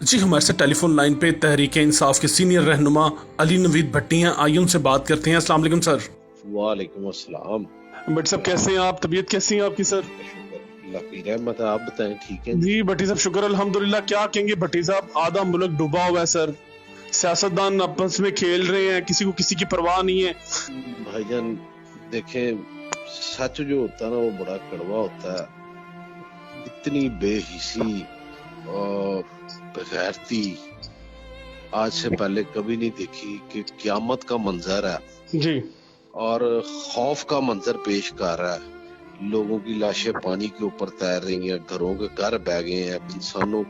जी, हमारे साथ telephone line पे तहरीक इंसाफ के सीनियर रहनुमा अली नवीद भट्टी हैं। आइए उनसे बात करते हैं। अस्सलाम वालेकुम सर। वालेकुम अस्सलाम। भट्टी साहब कैसे हैं आप? तबीयत कैसी है आपकी सर? शुक्र अल्लाह की रहमत है, आप बताएं ठीक है? जी भट्टी साहब शुक्र अल्हम्दुलिल्लाह। क्या कहेंगे भट्टी साहब, आधा मुल्क डूबा हुआ है सर, सियासतदान आपस में खेल रहे हैं, किसी को किसी की परवाह नहीं है। भाईजान देखें, सच जो होता है ना वो बड़ा कड़वा होता है। इतनी बेहिसी और बेगैरती आज से पहले कभी नहीं देखी कि क्यामत का मंजर है जी और खौफ का मंजर पेश कर रहा है। लोगों की लाशें पानी के ऊपर तैर रही हैं, घरों के घर बह गए हैं, इंसानों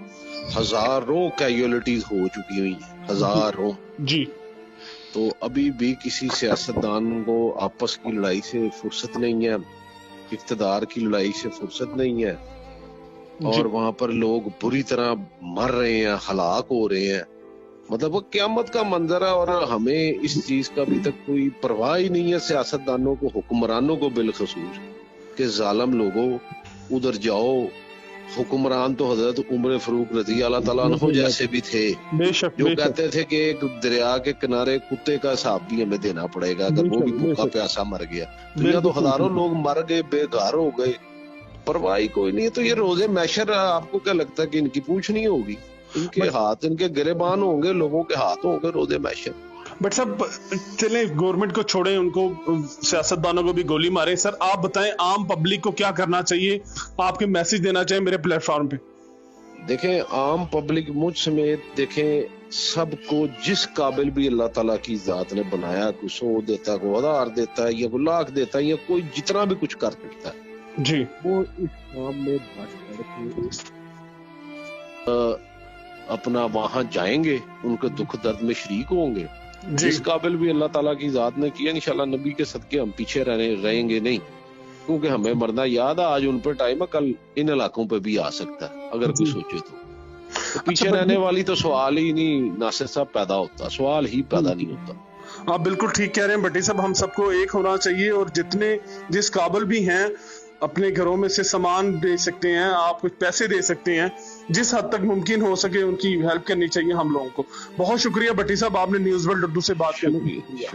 हजारों कैजुअलिटीज हो चुकी हुई हैं, हजारों। जी तो अभी भी किसी सियासतदान को आपस की लड़ाई से फुर्सत नहीं है, इख्तिदार की लड़ाई से फुर्सत नहीं है, और वहां पर लोग बुरी तरह मर रहे हैं, हलाक हो रहे हैं। मतलब वो क्यामत का मंजर है और हमें इस चीज का अभी तक कोई परवाह ही नहीं है, सियासतदानों को, हुक्मरानों को बिलखसूस, कि जालिम लोगों उधर जाओ। हुक्मरान तो हजरत उमर फारूक रजी अल्लाह तआला अन्हु जैसे भी थे, जो कहते थे कि एक दरिया के किनारे कुत्ते का हिसाब भी हमें देना पड़ेगा अगर वो भी भूखा प्यासा मर गया। तो यहाँ तो हजारों लोग मर गए, बेघर हो गए, परवाही कोई नहीं है। तो ये रोजे मैशर, आपको क्या लगता है कि इनकी पूछ नहीं होगी? इनके हाथ, इनके गिरेबान होंगे, लोगों के हाथ होंगे रोजे मैशर। बट सब चले, गवर्नमेंट को छोड़े, उनको सियासतदानों को भी गोली मारे। सर आप बताएं, आम पब्लिक को क्या करना चाहिए, आपके मैसेज देना चाहिए मेरे प्लेटफॉर्म पे? देखें, आम पब्लिक मुझ समेत, देखें सबको जिस काबिल भी अल्लाह ताला की जात ने बनाया, कोई 100 देता है, कोई 1000 देता है, या कोई लाख देता है, या कोई जितना भी कुछ कर सकता है जी, वो इस काम में बढ़ अपना वहां जाएंगे, उनके दुख दर्द में शरीक होंगे। जिस काबिल भी अल्लाह ताला की जात ने किया, इंशाल्लाह नबी के सदके हम पीछे रहेंगे नहीं, क्योंकि हमें मरना याद है। आज उन पर टाइम है, कल इन इलाकों पे भी आ सकता है अगर कोई सोचे तो पीछे रहने वाली तो सवाल ही नहीं नासिर साहब पैदा होता, सवाल ही पैदा नहीं होता। आप बिल्कुल ठीक कह रहे हैं भट्टी साहब, हम सबको एक होना चाहिए और जितने जिस काबिल भी हैं अपने घरों में से सामान दे सकते हैं, आप कुछ पैसे दे सकते हैं, जिस हद तक मुमकिन हो सके उनकी हेल्प करनी चाहिए हम लोगों को। बहुत शुक्रिया भट्टी साहब, आपने न्यूज़ वर्ल्ड उर्दू से बात करने के लिए।